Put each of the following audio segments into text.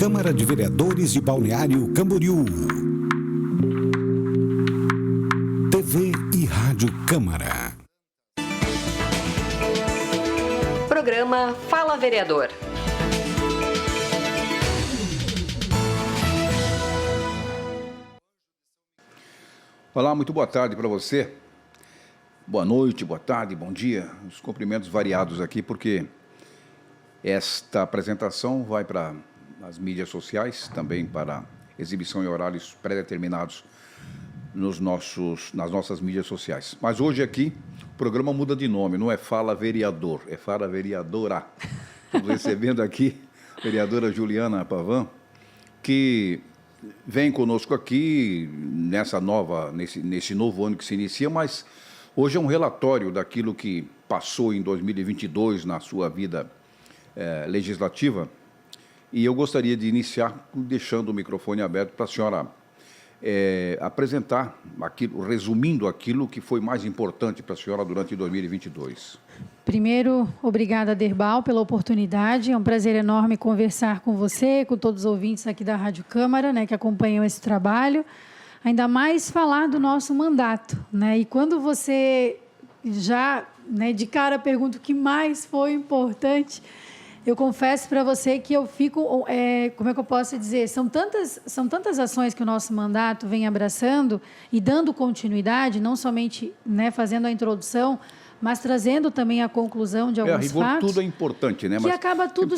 Câmara de Vereadores de Balneário Camboriú. TV e Rádio Câmara. Programa Fala Vereador. Olá, muito boa tarde para você. Boa noite, boa tarde, bom dia. Os cumprimentos variados aqui, porque esta apresentação vai para as mídias sociais, também para exibição em horários pré-determinados nas nossas mídias sociais. Mas hoje aqui, o programa muda de nome, não é Fala Vereador, é Fala Vereadora. Estamos recebendo aqui a vereadora Juliana Pavan, que vem conosco aqui nesse novo ano que se inicia, mas hoje é um relatório daquilo que passou em 2022 na sua vida legislativa, e eu gostaria de iniciar deixando o microfone aberto para a senhora apresentar, resumindo aquilo que foi mais importante para a senhora durante 2022. Primeiro, obrigada, Derbal, pela oportunidade. É um prazer enorme conversar com você, com todos os ouvintes aqui da Rádio Câmara, né, que acompanham esse trabalho. Ainda mais falar do nosso mandato, né? E quando você já, né, de cara pergunta o que mais foi importante, eu confesso para você que eu fico, como é que eu posso dizer, são tantas ações que o nosso mandato vem abraçando e dando continuidade, não somente, né, fazendo a introdução, mas trazendo também a conclusão de alguns fatos. Tudo é importante, né? Que acaba tudo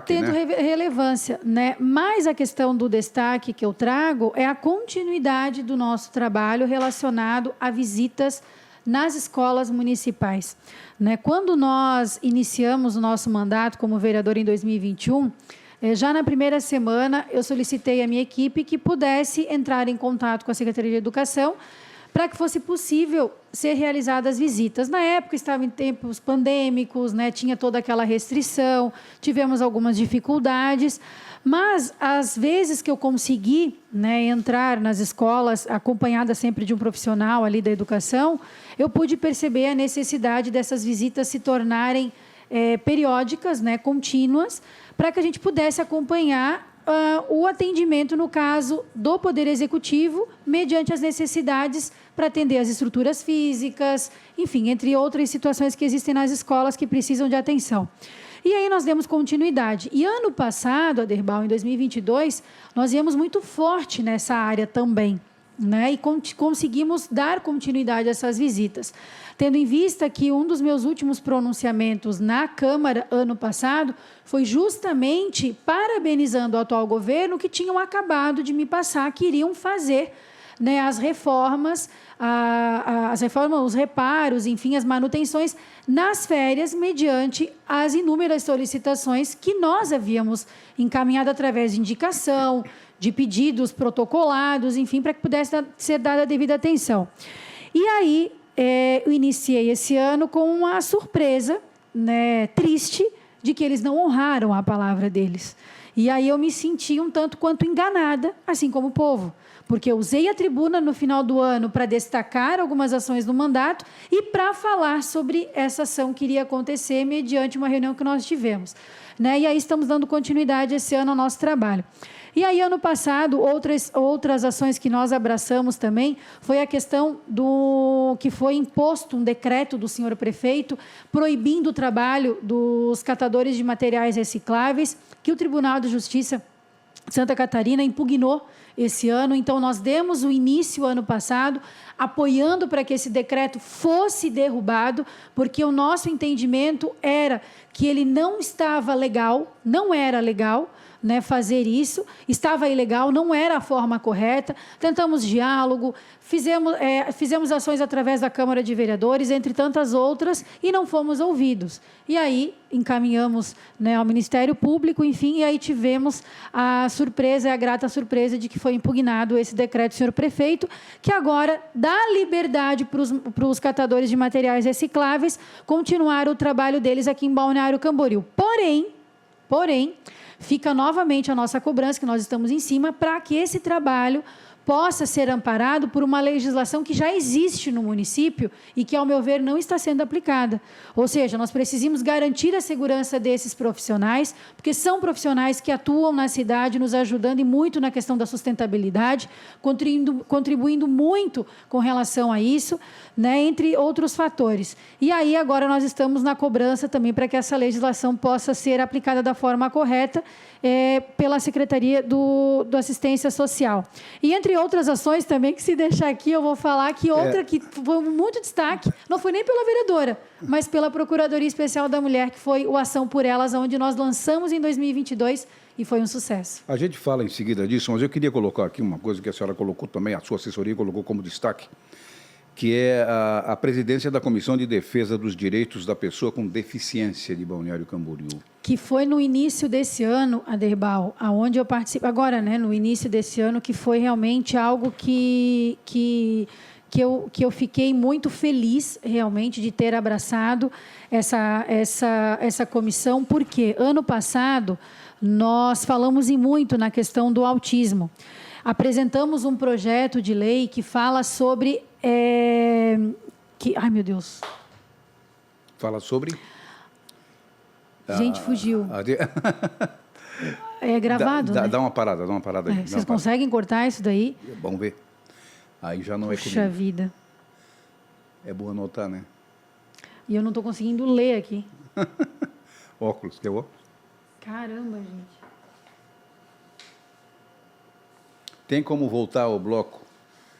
tendo relevância, né? Mas a questão do destaque que eu trago é a continuidade do nosso trabalho relacionado a visitas nas escolas municipais, né? Quando nós iniciamos o nosso mandato como vereador em 2021, já na primeira semana eu solicitei à minha equipe que pudesse entrar em contato com a Secretaria de Educação para que fosse possível ser realizadas visitas. Na época, estava em tempos pandêmicos, né? Tinha toda aquela restrição, tivemos algumas dificuldades, mas às vezes que eu consegui, né, entrar nas escolas, acompanhada sempre de um profissional ali da educação, eu pude perceber a necessidade dessas visitas se tornarem periódicas, né, contínuas, para que a gente pudesse acompanhar o atendimento, no caso do Poder Executivo, mediante as necessidades para atender as estruturas físicas, enfim, entre outras situações que existem nas escolas que precisam de atenção. E aí nós demos continuidade. E ano passado, Aderbal, em 2022, nós íamos muito forte nessa área também, né? E conseguimos dar continuidade a essas visitas. Tendo em vista que um dos meus últimos pronunciamentos na Câmara, ano passado, foi justamente parabenizando o atual governo que tinham acabado de me passar, que iriam fazer, né, as reformas, os reparos, enfim, as manutenções nas férias, mediante as inúmeras solicitações que nós havíamos encaminhado através de indicação, de pedidos protocolados, enfim, para que pudesse ser dada a devida atenção. E aí, eu iniciei esse ano com uma surpresa, né, triste, de que eles não honraram a palavra deles. E aí eu me senti um tanto quanto enganada, assim como o povo, porque eu usei a tribuna no final do ano para destacar algumas ações do mandato e para falar sobre essa ação que iria acontecer mediante uma reunião que nós tivemos, né? E aí estamos dando continuidade esse ano ao nosso trabalho. E aí, ano passado, outras ações que nós abraçamos também foi a questão do que foi imposto um decreto do senhor prefeito proibindo o trabalho dos catadores de materiais recicláveis, que o Tribunal de Justiça de Santa Catarina impugnou esse ano. Então, nós demos o início ano passado apoiando para que esse decreto fosse derrubado, porque o nosso entendimento era que ele não estava legal, não era legal, né, fazer isso, estava ilegal, não era a forma correta. Tentamos diálogo, fizemos ações através da Câmara de Vereadores, entre tantas outras, e não fomos ouvidos. E aí encaminhamos, né, ao Ministério Público, enfim, e aí tivemos a grata surpresa de que foi impugnado esse decreto do senhor prefeito, que agora dá liberdade para os catadores de materiais recicláveis continuar o trabalho deles aqui em Balneário Camboriú. Porém, fica novamente a nossa cobrança, que nós estamos em cima, para que esse trabalho possa ser amparado por uma legislação que já existe no município e que, ao meu ver, não está sendo aplicada. Ou seja, nós precisamos garantir a segurança desses profissionais, porque são profissionais que atuam na cidade, nos ajudando e muito na questão da sustentabilidade, contribuindo muito com relação a isso, né, entre outros fatores. E aí, agora, nós estamos na cobrança também para que essa legislação possa ser aplicada da forma correta pela Secretaria do Assistência Social. E, entre outras ações também, que se deixar aqui, eu vou falar que outra que foi muito destaque, não foi nem pela vereadora, mas pela Procuradoria Especial da Mulher, que foi o Ação por Elas, onde nós lançamos em 2022 e foi um sucesso. A gente fala em seguida disso, mas eu queria colocar aqui uma coisa que a senhora colocou também, a sua assessoria colocou como destaque, que é a presidência da Comissão de Defesa dos Direitos da Pessoa com Deficiência de Balneário Camboriú. Que foi no início desse ano, Aderbal, aonde eu participo, agora, né, no início desse ano, que foi realmente algo que eu fiquei muito feliz, realmente, de ter abraçado essa comissão, porque ano passado nós falamos muito na questão do autismo. Apresentamos um projeto de lei que fala sobre... ai, meu Deus. Fala sobre... Gente, fugiu. É gravado, né? Dá uma parada aí. Vocês conseguem cortar isso daí? Vamos ver. Aí já não é comigo. Puxa vida. É bom anotar, né? E eu não estou conseguindo ler aqui. Óculos, quer óculos? Caramba, gente. Tem como voltar ao bloco?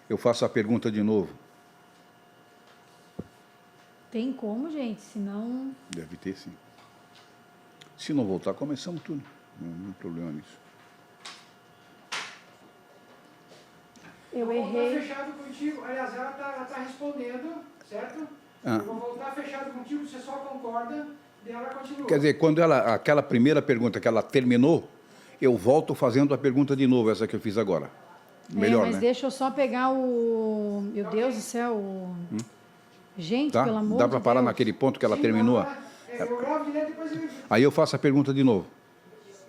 Eu faço a pergunta de novo. Tem como, gente, senão... Deve ter, sim. Se não voltar, começamos tudo. Não tem problema nisso. Eu errei. Vou voltar fechado contigo. Aliás, ela está respondendo, certo? Eu vou voltar fechado contigo, você só concorda e ela continua. Quer dizer, quando aquela primeira pergunta que ela terminou, eu volto fazendo a pergunta de novo, essa que eu fiz agora. Melhor, mas né? Deixa eu só pegar o... Meu Deus do céu. Gente, tá? Pelo amor de Deus. Dá para parar naquele ponto que ela terminou? Eu gravo direto, depois eu... Aí eu faço a pergunta de novo.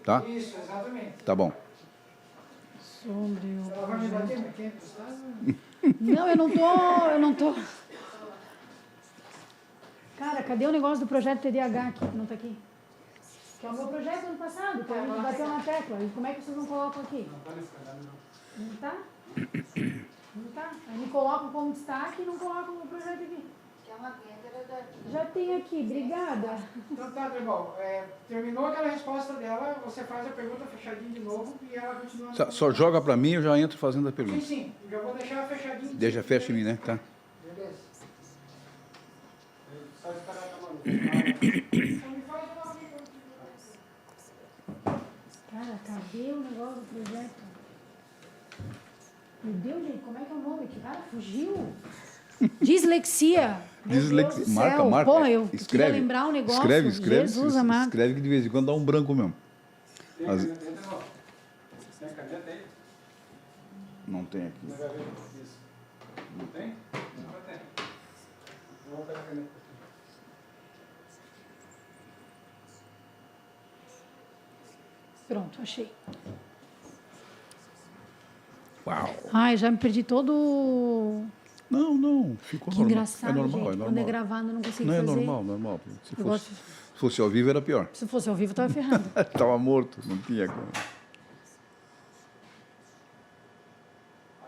Tá? Isso, exatamente. Tá bom. Ela vai me bater, mas quem está... Não, eu não tô... Cara, cadê o negócio do projeto TDAH aqui, que não está aqui? Que é o meu projeto do ano passado, que a gente bateu na tecla. E como é que vocês não colocam aqui? Não tá? Não tá? Aí me colocam como destaque e não colocam o projeto aqui. Já tem aqui, obrigada. Então tá, Debol. Terminou aquela resposta dela, você faz a pergunta fechadinha de novo e ela continua... Só joga para mim e eu já entro fazendo a pergunta. Sim. Já vou deixar fechadinho. Deixa, fecha em mim, né? Tá. Beleza. Só esperar a mão. Cara, cadê o negócio do projeto? Meu Deus, gente, como é que é o nome aqui? Cara, fugiu. Dislexia. Dislexia. Marca. Porra, eu escreve. queria lembrar um negócio. Escreve. Jesus amado. Escreve que de vez em quando dá um branco mesmo. Tem caneta aí? Não tem aqui. Não tem? Não tem. Eu vou pegar a caneta. Pronto, achei. Uau. Ai, já me perdi todo... Não, ficou Que normal. engraçado, é normal, gente. é normal. Quando é gravado, eu não consigo Não, fazer. é normal. Se Eu fosse ao vivo, era pior. Se fosse ao vivo, eu estava ferrado. Estava morto, não tinha como.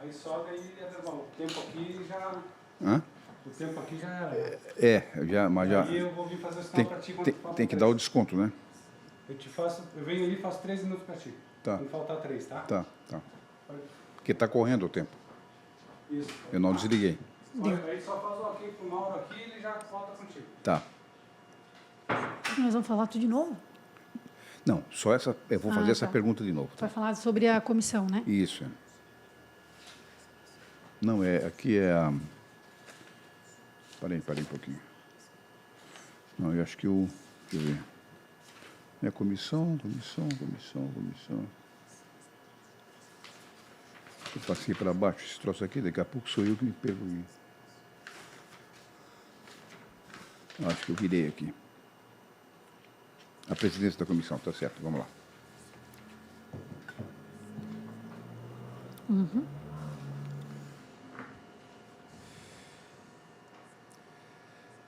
Aí sobe aí, o tempo aqui já... Hã? O tempo aqui já era. Mas já... Aí eu vou vir fazer o sinal para ti. Tem que dar o desconto, né? Eu venho ali e faço 3 minutos para ti. Tá. Não faltar 3, tá? Tá. Porque está correndo o tempo. Isso. Eu não desliguei. Aí só faz o ok pro Mauro aqui e ele já volta contigo. Tá. Nós vamos falar tudo de novo? Não, só essa... Eu vou fazer essa tá. pergunta de novo. Vai falar sobre a comissão, né? Isso. Não, aqui é a... Parei um pouquinho. Não, eu acho que o... Deixa eu ver. É comissão. Eu passei para baixo esse troço aqui, daqui a pouco sou eu que me pego. Acho que eu virei aqui. A presidência da comissão, tá certo, vamos lá.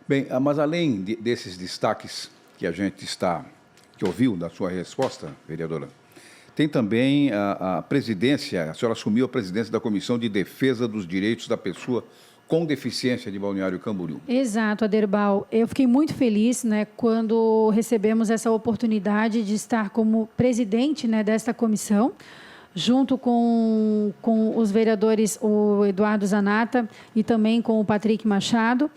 Bem, mas além desses destaques que a gente que ouviu da sua resposta, vereadora, tem também a presidência, a senhora assumiu a presidência da Comissão de Defesa dos Direitos da Pessoa com Deficiência de Balneário Camboriú. Exato, Aderbal. Eu fiquei muito feliz, né, quando recebemos essa oportunidade de estar como presidente, né, desta comissão, junto com os vereadores, o Eduardo Zanata e também com o Patrick Machado,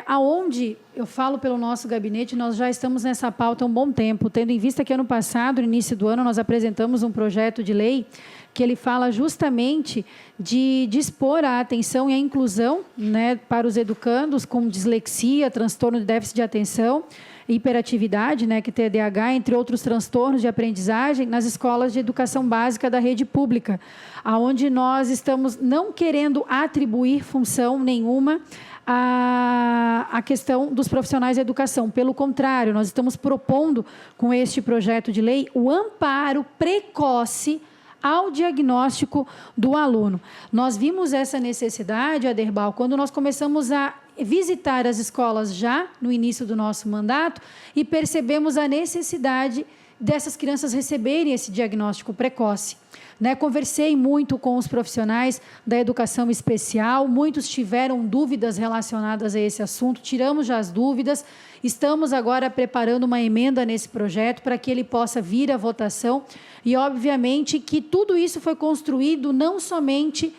aonde, eu falo pelo nosso gabinete, nós já estamos nessa pauta há um bom tempo, tendo em vista que ano passado, no início do ano, nós apresentamos um projeto de lei que ele fala justamente de dispor a atenção e a inclusão, né, para os educandos com dislexia, transtorno de déficit de atenção, hiperatividade, né, que é TDAH, entre outros transtornos de aprendizagem, nas escolas de educação básica da rede pública, aonde nós estamos não querendo atribuir função nenhuma à questão dos profissionais da educação. Pelo contrário, nós estamos propondo, com este projeto de lei, o amparo precoce ao diagnóstico do aluno. Nós vimos essa necessidade, Aderbal, quando nós começamos a visitar as escolas já no início do nosso mandato e percebemos a necessidade dessas crianças receberem esse diagnóstico precoce. Né? Conversei muito com os profissionais da educação especial, muitos tiveram dúvidas relacionadas a esse assunto, tiramos já as dúvidas, estamos agora preparando uma emenda nesse projeto para que ele possa vir à votação e, obviamente, que tudo isso foi construído não somente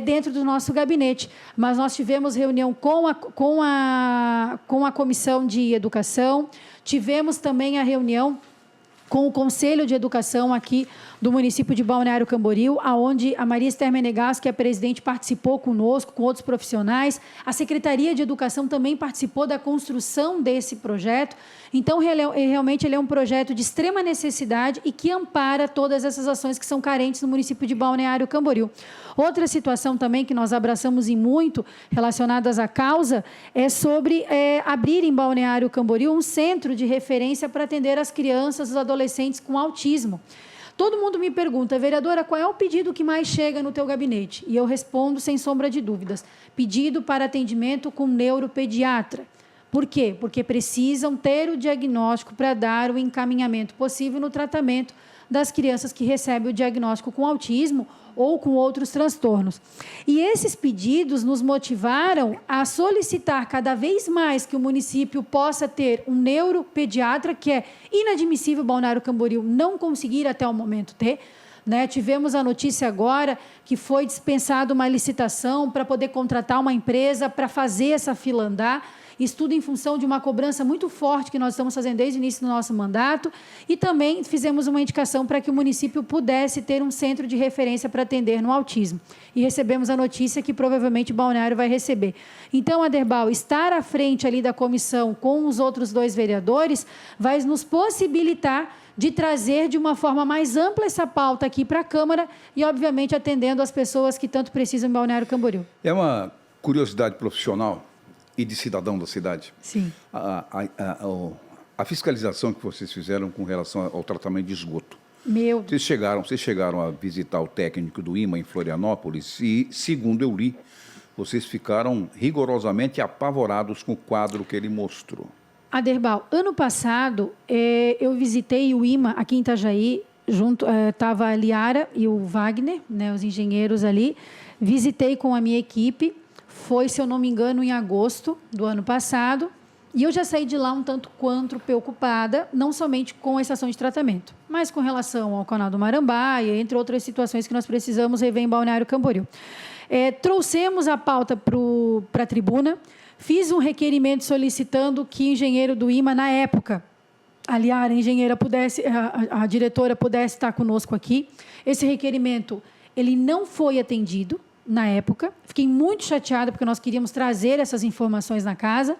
dentro do nosso gabinete, mas nós tivemos reunião com a Comissão de Educação, tivemos também a reunião com o Conselho de Educação aqui do município de Balneário Camboriú, onde a Maria Esther Menegas, que é presidente, participou conosco, com outros profissionais. A Secretaria de Educação também participou da construção desse projeto. Então, realmente, ele é um projeto de extrema necessidade e que ampara todas essas ações que são carentes no município de Balneário Camboriú. Outra situação também que nós abraçamos e muito relacionadas à causa é sobre abrir em Balneário Camboriú um centro de referência para atender as crianças e os adolescentes com autismo. Todo mundo me pergunta, vereadora, qual é o pedido que mais chega no teu gabinete? E eu respondo sem sombra de dúvidas, pedido para atendimento com neuropediatra. Por quê? Porque precisam ter o diagnóstico para dar o encaminhamento possível no tratamento das crianças que recebem o diagnóstico com autismo ou com outros transtornos. E esses pedidos nos motivaram a solicitar cada vez mais que o município possa ter um neuropediatra, que é inadmissível Balneário Camboriú não conseguir até o momento ter. Né? Tivemos a notícia agora que foi dispensada uma licitação para poder contratar uma empresa para fazer essa fila andar. Isso tudo em função de uma cobrança muito forte que nós estamos fazendo desde o início do nosso mandato e também fizemos uma indicação para que o município pudesse ter um centro de referência para atender no autismo. E recebemos a notícia que provavelmente Balneário vai receber. Então, Aderbal, estar à frente ali da comissão com os outros 2 vereadores vai nos possibilitar de trazer de uma forma mais ampla essa pauta aqui para a Câmara e, obviamente, atendendo as pessoas que tanto precisam em Balneário Camboriú. É uma curiosidade profissional e de cidadão da cidade. Sim. A fiscalização que vocês fizeram com relação ao tratamento de esgoto. Vocês chegaram a visitar o técnico do IMA em Florianópolis e, segundo eu li, vocês ficaram rigorosamente apavorados com o quadro que ele mostrou. Aderbal, ano passado, eu visitei o IMA aqui em Itajaí, estava a Liara e o Wagner, né, os engenheiros ali, visitei com a minha equipe. Foi, se eu não me engano, em agosto do ano passado, e eu já saí de lá um tanto quanto preocupada, não somente com a estação de tratamento, mas com relação ao canal do Marambaia, entre outras situações que nós precisamos rever em Balneário Camboriú. Trouxemos a pauta para a tribuna, fiz um requerimento solicitando que o engenheiro do IMA, na época, a Liara, a diretora, pudesse estar conosco aqui. Esse requerimento, ele não foi atendido na época. Fiquei muito chateada porque nós queríamos trazer essas informações na casa.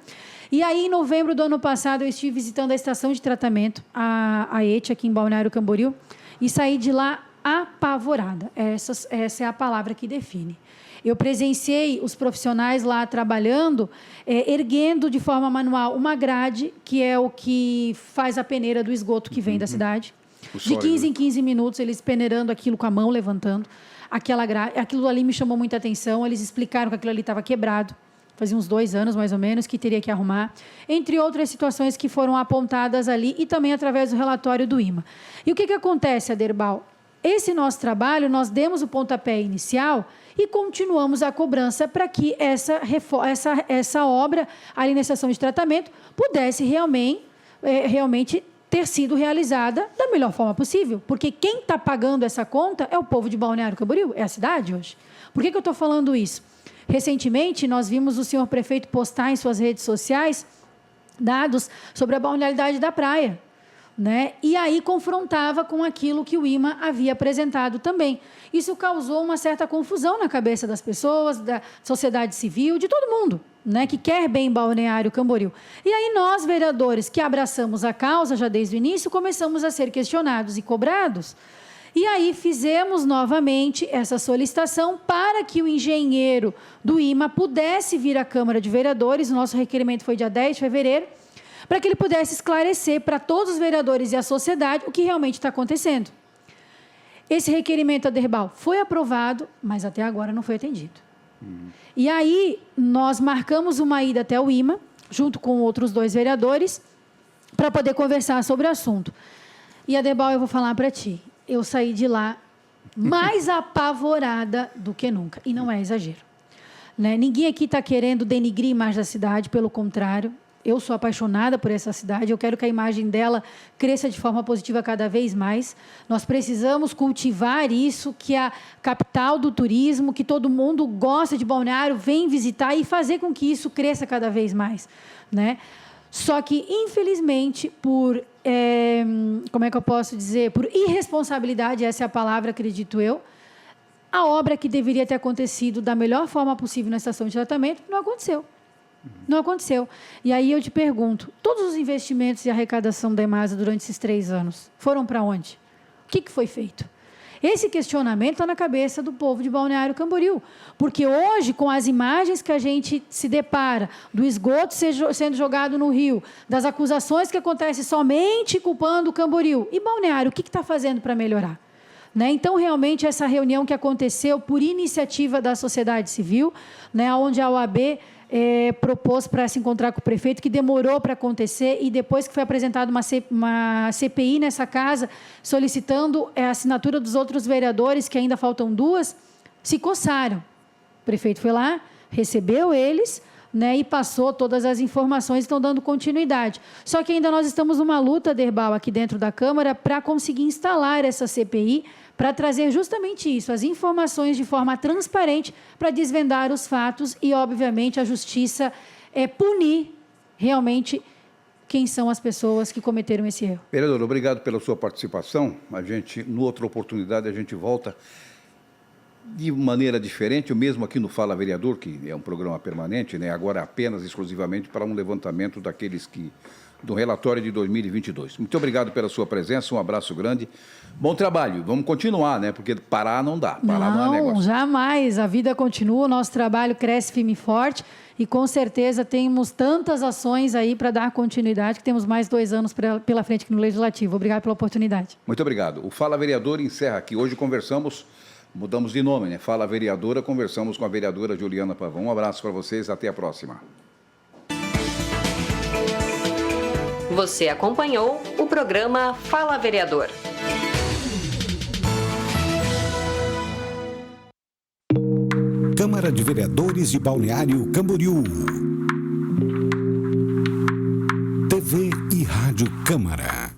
E aí, em novembro do ano passado, eu estive visitando a estação de tratamento, a ET, aqui em Balneário Camboriú, e saí de lá apavorada. Essa é a palavra que define. Eu presenciei os profissionais lá trabalhando, erguendo de forma manual uma grade, que é o que faz a peneira do esgoto que vem da cidade. De 15 em 15 minutos, eles peneirando aquilo com a mão, levantando. Aquilo ali me chamou muita atenção, eles explicaram que aquilo ali estava quebrado, fazia uns 2 anos mais ou menos, que teria que arrumar, entre outras situações que foram apontadas ali e também através do relatório do IMA. E o que acontece, Aderbal? Esse nosso trabalho, nós demos o pontapé inicial e continuamos a cobrança para que essa obra, ali na estação de tratamento, pudesse realmente ter sido realizada da melhor forma possível. Porque quem está pagando essa conta é o povo de Balneário Camboriú, é a cidade hoje. Por que eu estou falando isso? Recentemente, nós vimos o senhor prefeito postar em suas redes sociais dados sobre a balneabilidade da praia, né? E aí confrontava com aquilo que o IMA havia apresentado também. Isso causou uma certa confusão na cabeça das pessoas, da sociedade civil, de todo mundo, né, que quer bem Balneário Camboriú. E aí nós, vereadores, que abraçamos a causa já desde o início, começamos a ser questionados e cobrados. E aí fizemos novamente essa solicitação para que o engenheiro do IMA pudesse vir à Câmara de Vereadores, o nosso requerimento foi dia 10 de fevereiro, para que ele pudesse esclarecer para todos os vereadores e a sociedade o que realmente está acontecendo. Esse requerimento, Aderbal, foi aprovado, mas até agora não foi atendido. E aí nós marcamos uma ida até o IMA, junto com outros 2 vereadores, para poder conversar sobre o assunto. E, Aderbal, eu vou falar para ti, eu saí de lá mais apavorada do que nunca, e não é exagero. Né? Ninguém aqui está querendo denigrir a imagem da cidade, pelo contrário, eu sou apaixonada por essa cidade, eu quero que a imagem dela cresça de forma positiva cada vez mais. Nós precisamos cultivar isso, que é a capital do turismo, que todo mundo gosta de Balneário, vem visitar e fazer com que isso cresça cada vez mais, né? Só que, infelizmente, por, como é que eu posso dizer, por irresponsabilidade, essa é a palavra, acredito eu, a obra que deveria ter acontecido da melhor forma possível na estação de tratamento não aconteceu. Não aconteceu. E aí eu te pergunto, todos os investimentos e arrecadação da EMASA durante esses 3 anos foram para onde? O que foi feito? Esse questionamento está na cabeça do povo de Balneário Camboriú, porque hoje, com as imagens que a gente se depara, do esgoto sendo jogado no rio, das acusações que acontecem somente culpando o Camboriú, e Balneário, o que está fazendo para melhorar? Né? Então, realmente, essa reunião que aconteceu por iniciativa da sociedade civil, né, onde a OAB propôs para se encontrar com o prefeito, que demorou para acontecer, e depois que foi apresentada uma CPI nessa casa, solicitando a assinatura dos outros vereadores, que ainda faltam 2, se coçaram. O prefeito foi lá, recebeu eles, né, e passou todas as informações, estão dando continuidade. Só que ainda nós estamos numa luta, Aderbal, aqui dentro da Câmara, para conseguir instalar essa CPI, para trazer justamente isso, as informações de forma transparente, para desvendar os fatos e, obviamente, a justiça punir realmente quem são as pessoas que cometeram esse erro. Vereador, obrigado pela sua participação. Numa outra oportunidade, a gente volta de maneira diferente, o mesmo aqui no Fala Vereador, que é um programa permanente, né? Agora apenas, exclusivamente, para um levantamento do relatório de 2022. Muito obrigado pela sua presença, um abraço grande. Bom trabalho, vamos continuar, né? Porque parar não dá, parar não é negócio. Não, jamais, a vida continua, o nosso trabalho cresce firme e forte e com certeza temos tantas ações aí para dar continuidade, que temos mais 2 anos pela frente aqui no Legislativo. Obrigado pela oportunidade. Muito obrigado. O Fala Vereador encerra aqui. Hoje mudamos de nome, né? Fala Vereadora, conversamos com a vereadora Juliana Pavão. Um abraço para vocês, até a próxima. Você acompanhou o programa Fala Vereador. Câmara de Vereadores de Balneário Camboriú. TV e Rádio Câmara.